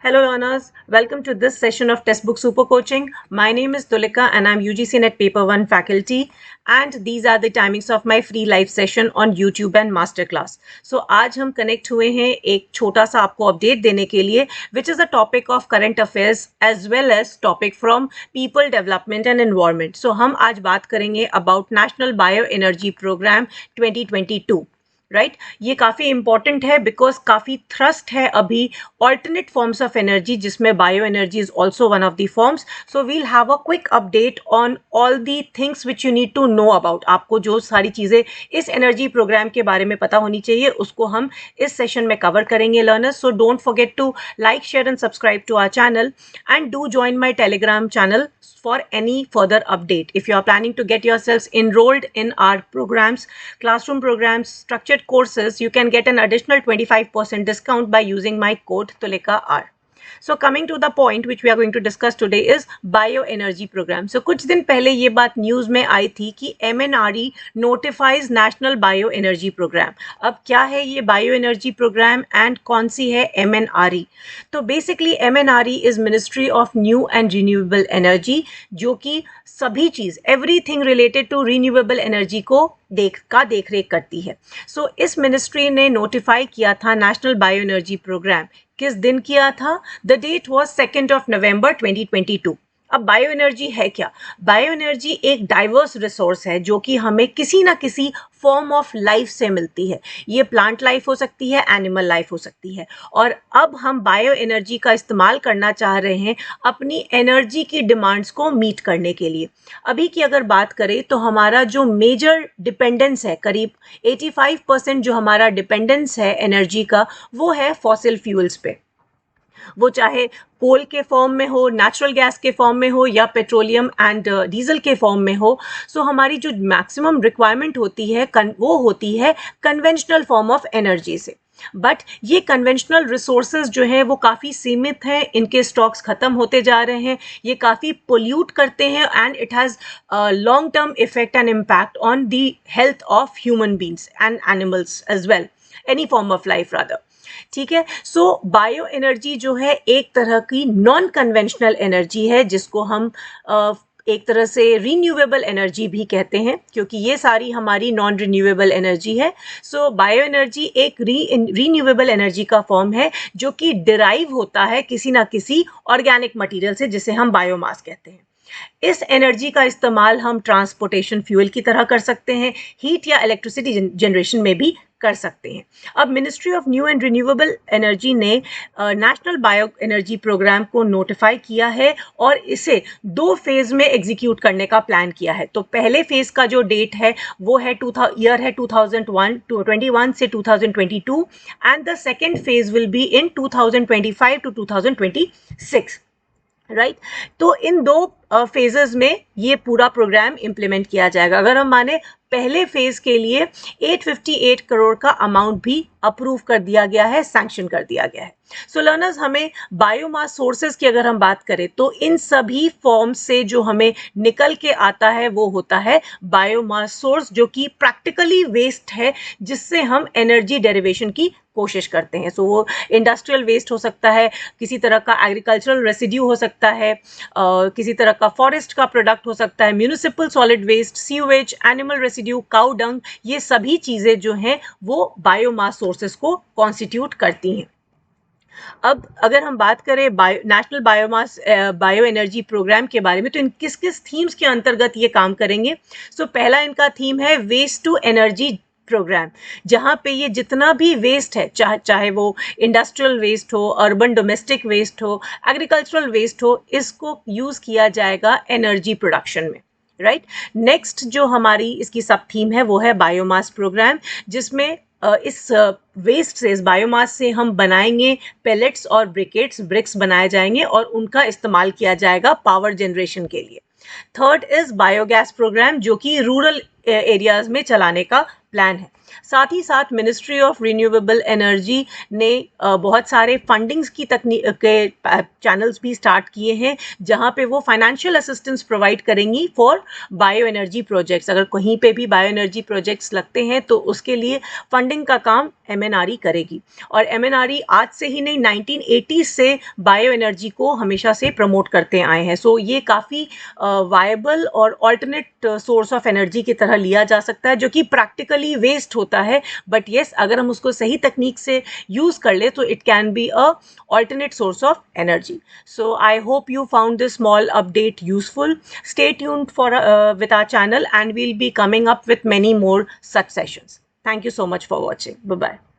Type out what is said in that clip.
Hello learners, welcome to this session of Textbook Super Coaching. My name is Tulika and I'm UGC NET Paper 1 faculty and these are the timings of my free live session on YouTube and Masterclass. So आज हम connect हुए हैं एक छोटा सा आपको update देने के लिए which is a topic of current affairs as well as topic from people development and environment. So हम आज बात करेंगे about National Bioenergy Program 2022. Right ये काफ़ी इंपॉर्टेंट है बिकॉज काफ़ी थ्रस्ट है अभी ऑल्टरनेट फॉर्म्स ऑफ एनर्जी जिसमें bio energy is also one of the forms. So we'll have a quick update on all the things which you need to know about. आपको जो सारी चीज़ें इस एनर्जी प्रोग्राम के बारे में पता होनी चाहिए उसको हम इस सेशन में कवर करेंगे learners. So don't forget to like share and subscribe to our channel and do join my Telegram channel for any further update. If you are planning to get yourselves enrolled in our programs, classroom programs, structured courses, you can get an additional 25% discount by using my code TULIKAR. So coming to the point which we are going to discuss today is bioenergy program. So कुछ दिन पहले ये बात news में आई थी कि MNRE notifies National Bioenergy Program. अब क्या है ये बायोएनर्जी प्रोग्राम एंड कौन सी है MNRE? तो basically MNRE is ministry of new and renewable energy जो कि सभी चीज़ everything related to renewable energy को देख रेख करती है. सो इस मिनिस्ट्री ने नोटिफाई किया था नेशनल बायोएनर्जी प्रोग्राम. किस दिन किया था? द डेट वॉज 2 नवंबर 2022. अब बायो एनर्जी है क्या? बायो एनर्जी एक डाइवर्स रिसोर्स है जो कि हमें किसी ना किसी फॉर्म ऑफ लाइफ से मिलती है. ये प्लांट लाइफ हो सकती है, एनिमल लाइफ हो सकती है. और अब हम बायो एनर्जी का इस्तेमाल करना चाह रहे हैं अपनी एनर्जी की डिमांड्स को मीट करने के लिए. अभी की अगर बात करें तो हमारा जो मेजर डिपेंडेंस है, करीब 85% जो हमारा डिपेंडेंस है एनर्जी का, वो है फॉसिल फ्यूल्स पे. वो चाहे कोल के फॉर्म में हो, नेचुरल गैस के फॉर्म में हो या पेट्रोलियम एंड डीजल के फॉर्म में हो. सो हमारी जो मैक्सिमम रिक्वायरमेंट होती है वो होती है कन्वेंशनल फॉर्म ऑफ एनर्जी से. बट ये कन्वेंशनल रिसोर्सेज जो हैं वो काफ़ी सीमित हैं, इनके स्टॉक्स ख़त्म होते जा रहे हैं, ये काफ़ी पोल्यूट करते हैं and it has long term effect and impact on the health of human beings and animals as well, any form of life rather. ठीक है. सो बायो एनर्जी जो है एक तरह की नॉन कन्वेंशनल एनर्जी है जिसको हम एक तरह से रिन्यूएबल एनर्जी भी कहते हैं क्योंकि ये सारी हमारी नॉन रिन्यूएबल एनर्जी है. सो बायो एनर्जी एक रिन्यूएबल एनर्जी का फॉर्म है जो कि डिराइव होता है किसी ना किसी ऑर्गेनिक मटेरियल से जिसे हम बायोमास कहते हैं. इस एनर्जी का इस्तेमाल हम ट्रांसपोर्टेशन फ्यूल की तरह कर सकते हैं, हीट या इलेक्ट्रिसिटी जनरेशन में भी कर सकते हैं. अब ministry of new and renewable energy ने नेशनल बायो एनर्जी प्रोग्राम को नोटिफाई किया है और इसे 2 फेज़ में एग्जीक्यूट करने का प्लान किया है. तो पहले फेज़ का जो डेट है वो है ईयर है 2021 से 2022 and the second phase will be in 2025 to 2026. Right. तो इन 2 फेजेस में ये पूरा प्रोग्राम इम्प्लीमेंट किया जाएगा. अगर हम माने पहले फेज के लिए 858 करोड़ का अमाउंट भी अप्रूव कर दिया गया है, सैंक्शन कर दिया गया है. सो लर्नर्स, हमें बायोमास सोर्सेज की अगर हम बात करें तो इन सभी फॉर्म से जो हमें निकल के आता है वो होता है बायोमास सोर्स जो कि प्रैक्टिकली वेस्ट है जिससे हम एनर्जी डेरिवेशन की कोशिश करते हैं. सो वो इंडस्ट्रियल वेस्ट हो सकता है, किसी तरह का एग्रीकल्चरल रेसिड्यू हो सकता है, किसी तरह का फॉरेस्ट का प्रोडक्ट हो सकता है, municipal solid waste, sewage, animal residue, cow dung, ये सभी चीज़ें जो हैं वो बायोमास सोर्सेज को कॉन्स्टिट्यूट करती हैं. अब अगर हम बात करें नेशनल बायो एनर्जी प्रोग्राम के बारे में तो इन किस किस थीम्स के अंतर्गत ये काम करेंगे. सो पहला इनका थीम है वेस्ट टू एनर्जी प्रोग्राम, जहाँ पे ये जितना भी वेस्ट है, चाहे वो इंडस्ट्रियल वेस्ट हो, अर्बन डोमेस्टिक वेस्ट हो, एग्रीकल्चरल वेस्ट हो, इसको यूज़ किया जाएगा एनर्जी प्रोडक्शन में. राइट. नेक्स्ट जो हमारी इसकी सब थीम है वो है बायोमास प्रोग्राम, जिसमें इस वेस्ट से, इस बायोमास से हम बनाएंगे पेलेट्स और ब्रिक्स बनाए जाएंगे और उनका इस्तेमाल किया जाएगा पावर जनरेशन के लिए. थर्ड इज बायोगैस प्रोग्राम जो कि रूरल एरियाज में चलाने का प्लान है. साथ ही साथ मिनिस्ट्री ऑफ रिन्यूएबल एनर्जी ने बहुत सारे फंडिंग्स की तकनीक के चैनल्स भी स्टार्ट किए हैं, जहां पे वो फाइनेंशियल असिस्टेंस प्रोवाइड करेंगी फॉर बायो एनर्जी प्रोजेक्ट्स। अगर कहीं पे भी बायो एनर्जी प्रोजेक्ट्स लगते हैं तो उसके लिए फंडिंग का काम MNRE करेगी। और MNRE आज से ही नहीं, 1980 से बायो एनर्जी को हमेशा से प्रमोट करते आए हैं। सो ये काफ़ी वायबल और ऑल्टरनेट सोर्स ऑफ एनर्जी की तरह लिया जा सकता है, जो कि प्रैक्टिकली वेस्ट होता है, बट येस अगर हम उसको सही तकनीक से यूज़ कर ले तो it can be a alternate source of energy. So I hope you found this small update useful. Stay tuned for with our channel, and we'll be coming up with many more such sessions. Thank you so much for watching. Bye bye.